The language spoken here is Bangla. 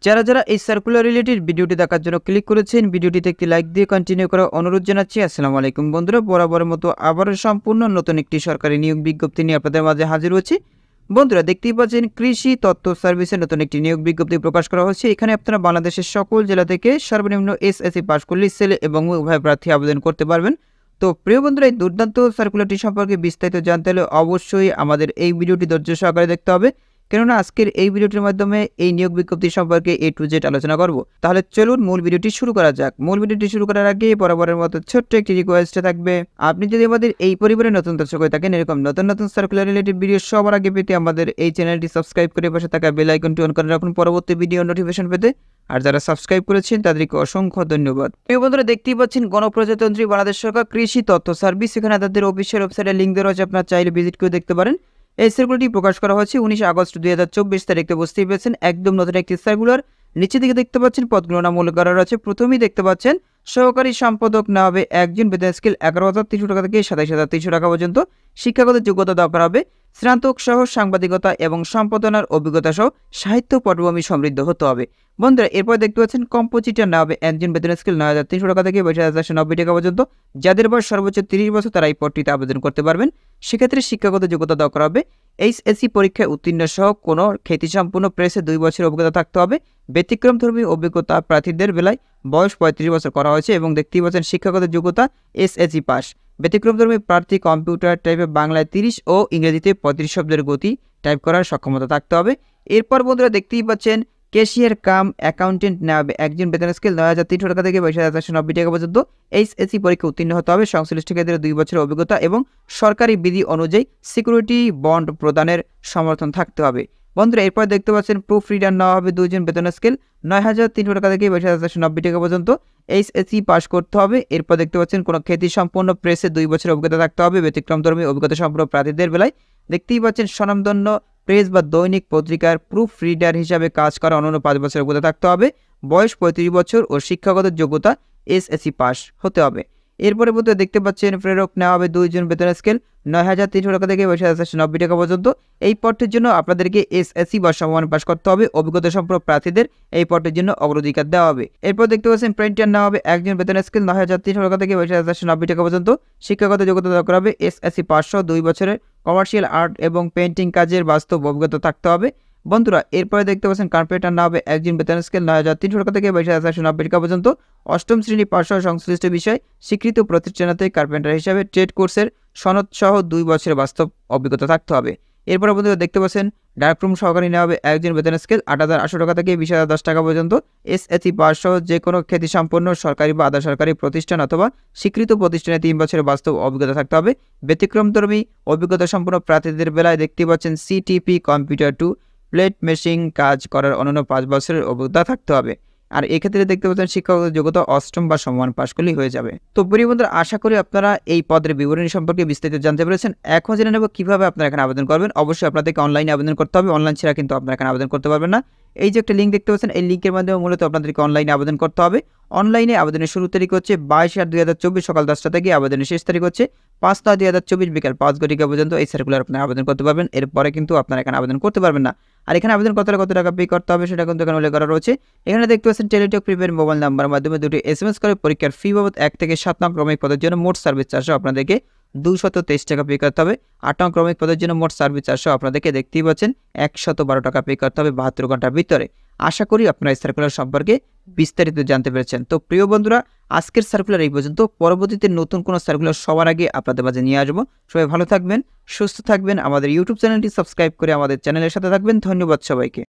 যারা এই সার্কুলার রিলেটেড ভিডিওটি দেখার জন্য ক্লিক করেছেন, ভিডিওটিতে একটি লাইক দিয়ে কন্টিনিউ করার অনুরোধ জানাচ্ছি। আসসালামু আলাইকুম বন্ধুরা, বরাবরের মতো আবারও সম্পূর্ণ নতুন একটি সরকারি নিয়োগ বিজ্ঞপ্তি নিয়ে আপনাদের মাঝে হাজির হয়েছি। বন্ধুরা দেখতেই পাচ্ছেন, কৃষি তথ্য সার্ভিসের নতুন একটি নিয়োগ বিজ্ঞপ্তি প্রকাশ করা হয়েছে। এখানে আপনারা বাংলাদেশের সকল জেলা থেকে সর্বনিম্ন এসএসসি পাস করলে ছেলে এবং উভয় প্রার্থী আবেদন করতে পারবেন। তো প্রিয় বন্ধুরা, এই দুর্দান্ত সার্কুলারটি সম্পর্কে বিস্তারিত জানতে হলে অবশ্যই আমাদের এই ভিডিওটি ধৈর্য সহকারে দেখতে হবে, কেননা আজকের এই ভিডিওটির মাধ্যমে এই নিয়োগ বিজ্ঞপ্তি সম্পর্কে A to Z আলোচনা করব। তাহলে চলুন মূল ভিডিওটি শুরু করা যাক। মূল ভিডিওটি শুরু করার আগে বরাবরের মতো ছোট্ট একটি রিকোয়েস্ট থাকবে, আপনি যদি আমাদের এই পরিবারে নতুন দর্শক হয়ে থাকেন, এরকম নতুন সার্কুলার রিলেটেড ভিডিও সবার আগে পেতে আমাদের এই চ্যানেলটি সাবস্ক্রাইব করে পাশে থাকা বেল আইকনটি অন করে রাখুন পরবর্তী ভিডিও নোটিফিকেশন পেতে। আর যারা সাবস্ক্রাইব করেছেন তাদেরকে অসংখ্য ধন্যবাদ। প্রিয় বন্ধুরা দেখতেই পাচ্ছেন, গণপ্রজাতন্ত্রী বাংলাদেশ সরকার কৃষি তথ্য সার্ভিস, এখানে তাদের অফিসিয়াল ওয়েবসাইটের লিঙ্ক দেওয়া আছে, আপনারা চাইলে ভিজিট করে দেখতে পারেন। এই সার্কুলারটি প্রকাশ করা হয়েছে 19 আগস্ট 2024 তারিখে। বুঝতেই পেরেছেন একদম নতুন একটি সার্কুলার। নিচে দিকে দেখতে পাচ্ছেন পদগুলো নাম উল্লেখ করা রয়েছে। প্রথমেই দেখতে পাচ্ছেন সহকারী সম্পাদক না হবে একজন, বেতন স্কেল 11,300 টাকা থেকে 27,300 টাকা পর্যন্ত। শিক্ষাগত যোগ্যতা দেওয়া করা হবে স্নাতক সহ সাংবাদিকতা এবং সম্পাদনার অভিজ্ঞতা সহ সাহিত্য পটভূমি সমৃদ্ধ হতে হবে। বন্ধুরা এরপর দেখতে পাচ্ছেন কম্পোজিটর না হবে একজন, বেতন স্কেল 9,300 টাকা থেকে 22,490 টাকা পর্যন্ত। যাদের বয়স সর্বোচ্চ 30 বছর তারা এই পদটিতে আবেদন করতে পারবেন। সেক্ষেত্রে শিক্ষাগত যোগ্যতা দেওয়া করা হবে এইচএসসি পরীক্ষায় উত্তীর্ণ সহ কোনো খ্যাতিসম্পন্ন প্রেসে 2 বছরের অভিজ্ঞতা থাকতে হবে। ব্যতিক্রমধর্মী অভিজ্ঞতা প্রার্থীদের বেলায় বয়স 35 বছর করা হয়েছে এবং দেখতেই পাচ্ছেন শিক্ষাগত যোগ্যতা এসএসসি পাস। ব্যতিক্রমধর্মী প্রার্থী কম্পিউটার টাইপে বাংলায় 30 ও ইংরেজিতে 35 শব্দের গতি টাইপ করার সক্ষমতা থাকতে হবে। এরপর বন্ধুরা দেখতেই পাচ্ছেন ক্যাশিয়ার কাম অ্যাকাউন্টেন্ট না হবে একজন, বেতন স্কেল 9,300 টাকা থেকে 22,490 টাকা পর্যন্ত। এইচএসসি পরীক্ষা উত্তীর্ণ হতে হবে, সংশ্লিষ্ট ক্ষেত্রে 2 বছরের অভিজ্ঞতা এবং সরকারি বিধি অনুযায়ী সিকিউরিটি বন্ড প্রদানের সমর্থন থাকতে হবে। বন্ধুরা এরপর দেখতে পাচ্ছেন প্রুফ রিডার নেওয়া হবে 2 জন, বেতন স্কেল 9,300 টাকা থেকে 22,490 টাকা পর্যন্ত। এইচএসসি পাস করতে হবে। এরপর দেখতে পাচ্ছেন কোনো খ্যাতি সম্পন্ন প্রেসে 2 বছরের অভিজ্ঞতা থাকতে হবে। ব্যতিক্রমধর্মী অভিজ্ঞতা সম্পন্ন প্রার্থীদের বেলায় দেখতেই পাচ্ছেন স্বনামধন্য প্রেস বা দৈনিক পত্রিকার প্রুফ রিডার হিসাবে কাজ করা অনন্য 5 বছরের অভিজ্ঞতা থাকতে হবে। বয়স 35 বছর ও শিক্ষাগত যোগ্যতা এসএসসি পাস হতে হবে। এরপরে বলতে দেখতে পাচ্ছেন প্রেরক নেওয়া হবে 2 জন, বেতন স্কেল 9,300 টাকা থেকে 22,490 টাকা পর্যন্ত। এই পদটির জন্য আপনাদেরকে এসএসসি বা সমমান পাস করতে হবে। অভিজ্ঞতা সম্পন্ন প্রার্থীদের এই পদটির জন্য অগ্রাধিকার দেওয়া হবে। এরপর দেখতে পাচ্ছেন প্রিন্টার নেওয়া হবে একজন, বেতন স্কেল 9,300 টাকা থেকে 22,490 টাকা পর্যন্ত। শিক্ষাগত যোগ্যতা দেওয়া করা হবে এসএসসি পাস সহ 2 বছরের কমার্শিয়াল আর্ট এবং পেন্টিং কাজের বাস্তব অভিজ্ঞতা থাকতে হবে। বন্ধুরা এরপরে দেখতে পাচ্ছেন কার্পেন্টার না হবে একজন, বেতন স্কেল 9,300 টাকা থেকে 22,490 টাকা পর্যন্ত। 8ম শ্রেণী পাস সহ সংশ্লিষ্ট বিষয় স্বীকৃত প্রতিষ্ঠানতে কার্পেন্টার হিসাবে ট্রেড কোর্সের সনদ সহ 2 বছরের বাস্তব অভিজ্ঞতা থাকতে হবে। এরপরে বন্ধুরা দেখতে পাচ্ছেন ডার্করুম সহকারী নেওয়া হবে একজন, বেতন স্কেল 8,800 টাকা থেকে 20,010 টাকা পর্যন্ত। এসএসসি পাস সহ যে কোনো খ্যাতিসম্পন্ন সরকারি বা আধা সরকারি প্রতিষ্ঠান অথবা স্বীকৃত প্রতিষ্ঠানে 3 বছরের বাস্তব অভিজ্ঞতা থাকতে হবে। ব্যতিক্রমধর্মী অভিজ্ঞতা সম্পন্ন প্রার্থীদের বেলায় দেখতে পাচ্ছেন সিটিপি কম্পিউটার 2 প্লেট মেশিং কাজ করার অনন্য 5 বছরের অভিজ্ঞতা থাকতে হবে। আর এক্ষেত্রে দেখতে পাচ্ছেন শিক্ষাগত যোগ্যতা 8ম বা সমমান পাস করলেই হয়ে যাবে। তো প্রিয় বন্ধুরা আশা করি আপনারা এই পদের বিবরণী সম্পর্কে বিস্তারিত জানতে পেরেছেন। এখন জেনে নেব কিভাবে আপনারা এখানে আবেদন করবেন। অবশ্যই আপনাদেরকে অনলাইনে আবেদন করতে হবে, অনলাইন ছাড়া কিন্তু আপনারা এখানে আবেদন করতে পারবেন না। এই যে একটা লিঙ্ক দেখতে পাচ্ছেন, এই লিঙ্কের মাধ্যমে মূলত আপনাদেরকে অনলাইনে আবেদন করতে হবে। অনলাইনে আবেদনের শুরু তারিখ হচ্ছে 22/8/2024 সকাল 10টা থেকে, আবেদনের শেষ তারিখ হচ্ছে 5/9/2024 বিকাল 5 ঘটিকা পর্যন্ত। এই সার্কুলার আপনারা আবেদন করতে পারবেন। এরপরে কিন্তু আপনারা এখানে আবেদন করতে পারবেন না। আর এখানে আবেদন করতে হলে কত টাকা পে করতে হবে সেটা কিন্তু এখানে উল্লেখ করা রয়েছে। এখানে দেখতে পাচ্ছেন টেলিটক প্রিপেড মোবাইল নাম্বার মাধ্যমে 2টি SMS করে পরীক্ষার ফি বাবদ 1 থেকে 7 নং ক্রমিক পদের জন্য মোট সার্ভিস চার্জ আপনাদেরকে 223 টাকা পে করতে হবে। 8 নং ক্রমিক পদের জন্য মোট সার্ভিস চার্জ আপনাদেরকে দেখতেই পাচ্ছেন 112 টাকা পে করতে হবে 72 ঘন্টার ভিতরে। আশা করি আপনারা এই সার্কুলার সম্পর্কে বিস্তারিত জানতে পেরেছেন। তো প্রিয় বন্ধুরা আজকের সার্কুলার এই পর্যন্ত। পরবর্তীতে নতুন কোনো সার্কুলার সবার আগে আপনাদের মাঝে নিয়ে আসবো। সবাই ভালো থাকবেন, সুস্থ থাকবেন। আমাদের ইউটিউব চ্যানেলটি সাবস্ক্রাইব করে আমাদের চ্যানেলের সাথে থাকবেন। ধন্যবাদ সবাইকে।